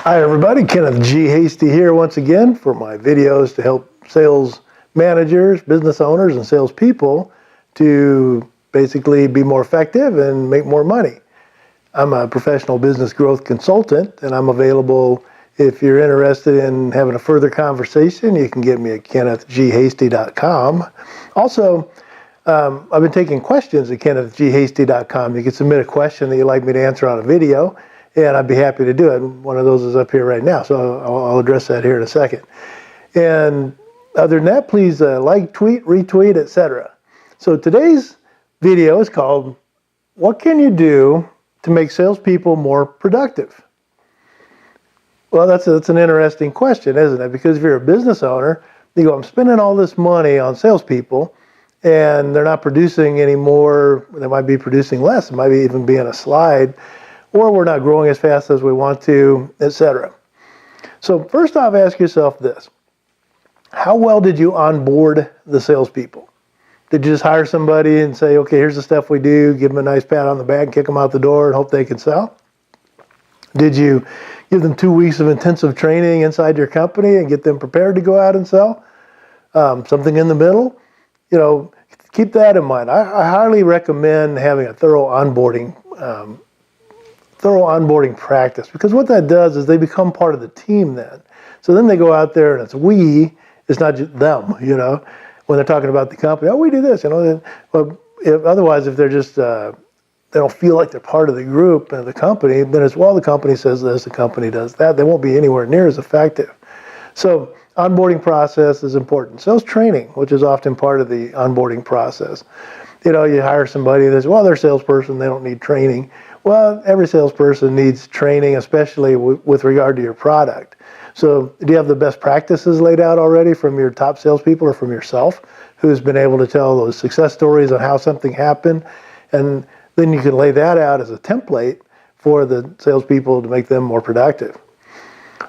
Hi everybody, Kenneth G Hasty here once again for my videos to help sales managers, business owners, and salespeople to basically be more effective and make more money. I'm a professional business growth consultant, and I'm available if you're interested in having a further conversation. You can get me at kennethghasty.com. Also, I've been taking questions at kennethghasty.com. You can submit a question that you'd like me to answer on a video, and I'd be happy to do it. One of those is up here right now, so I'll address that here in a second. And other than that, please like, tweet, retweet, etc. So today's video is called, What Can You Do to Make Salespeople More Productive? Well, that's an interesting question, isn't it? Because if you're a business owner, you go, I'm spending all this money on salespeople, and they're not producing any more. They might be producing less. It might be even be in a slide, or we're not growing as fast as we want to, etc. So first off, ask yourself this. How well did you onboard the salespeople? Did you just hire somebody and say, okay, here's the stuff we do, give them a nice pat on the back, kick them out the door, and hope they can sell? Did you give them 2 weeks of intensive training inside your company and get them prepared to go out and sell? Something in the middle? You know, keep that in mind. I highly recommend having a thorough onboarding practice, because what that does is they become part of the team then. So then they go out there and it's we, it's not just them, you know, when they're talking about the company, oh, we do this, you know. But otherwise, if they're just, they don't feel like they're part of the group and the company, then it's, well, the company says this, the company does that. They won't be anywhere near as effective. So onboarding process is important. Sales training, which is often part of the onboarding process. You know, you hire somebody that's, well, they're a salesperson, they don't need training. Well, every salesperson needs training, especially with regard to your product. So do you have the best practices laid out already from your top salespeople or from yourself, who's been able to tell those success stories on how something happened? And then you can lay that out as a template for the salespeople to make them more productive.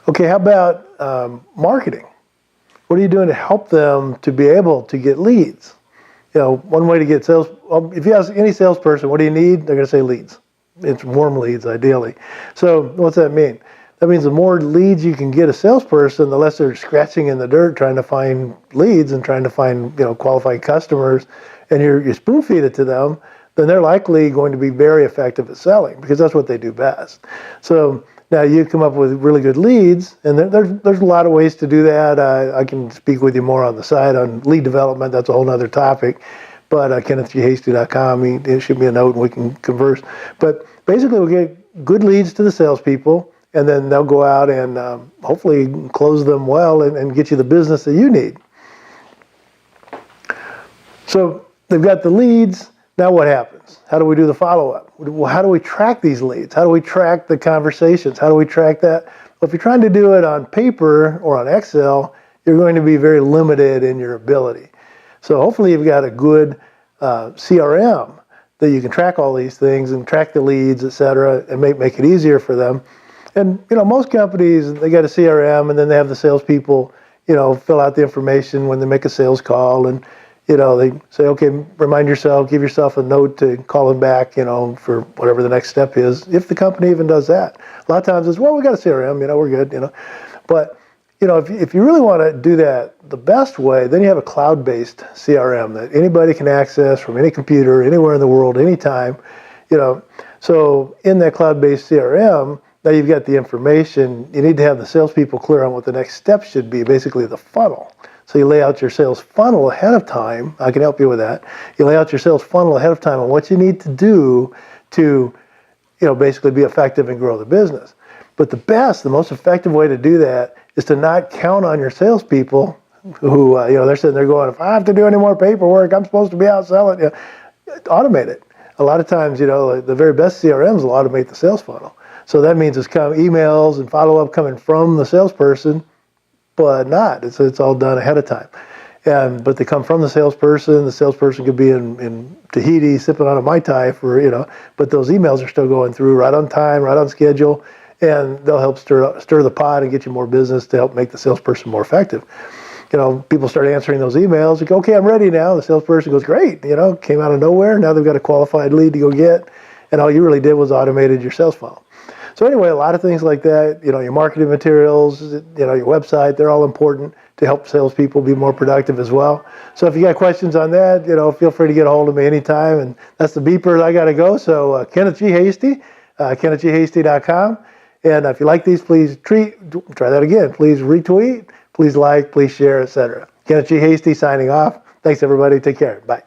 Okay, how about marketing? What are you doing to help them to be able to get leads? You know, one way to get sales, well, if you ask any salesperson, what do you need? They're going to say leads. It's warm leads, ideally. So what's that mean? That means the more leads you can get a salesperson, the less they're scratching in the dirt trying to find leads and trying to find, you know, qualified customers, and you spoon feed it to them, then they're likely going to be very effective at selling, because that's what they do best. So now you come up with really good leads, and there's a lot of ways to do that. I can speak with you more on the side on lead development. That's a whole other topic. But kennethghasty.com, you shoot me a note and we can converse. But basically, we get good leads to the salespeople, and then they'll go out and hopefully close them well and get you the business that you need. So they've got the leads. Now what happens? How do we do the follow-up? Well, how do we track these leads? How do we track the conversations? How do we track that? Well, if you're trying to do it on paper or on Excel, you're going to be very limited in your ability. So hopefully you've got a good CRM that you can track all these things and track the leads, et cetera, and make it easier for them. And, you know, most companies, they got a CRM, and then they have the salespeople, you know, fill out the information when they make a sales call, and, you know, they say, okay, remind yourself, give yourself a note to call them back, you know, for whatever the next step is, if the company even does that. A lot of times it's, well, we got a CRM, you know, we're good, you know. But, you know, if you really want to do that the best way, then you have a cloud-based CRM that anybody can access from any computer, anywhere in the world, anytime, you know. So in that cloud-based CRM, now you've got the information. You need to have the salespeople clear on what the next step should be, basically the funnel. So you lay out your sales funnel ahead of time. I can help you with that. You lay out your sales funnel ahead of time on what you need to do to, you know, basically be effective and grow the business. But the most effective way to do that is to not count on your salespeople who, you know, they're sitting there going, if I have to do any more paperwork, I'm supposed to be out selling. You know, automate it. A lot of times, you know, the very best CRMs will automate the sales funnel. So that means it's emails and follow-up coming from the salesperson, but not. It's all done ahead of time. But they come from the salesperson. The salesperson could be in Tahiti sipping on a Mai Tai for, you know, but those emails are still going through right on time, right on schedule, and they'll help stir the pot and get you more business to help make the salesperson more effective. You know, people start answering those emails. You go, okay, I'm ready now. The salesperson goes, great. You know, came out of nowhere. Now they've got a qualified lead to go get, and all you really did was automated your sales funnel. So anyway, a lot of things like that, your marketing materials, your website, they're all important to help salespeople be more productive as well. So if you got questions on that, feel free to get a hold of me anytime. And that's the beeper. I got to go. So Kenneth G Hasty, KennethGHasty.com. And if you like these, please try that again. Please retweet, please like, please share, etc. Kenneth G Hasty signing off. Thanks, everybody. Take care. Bye.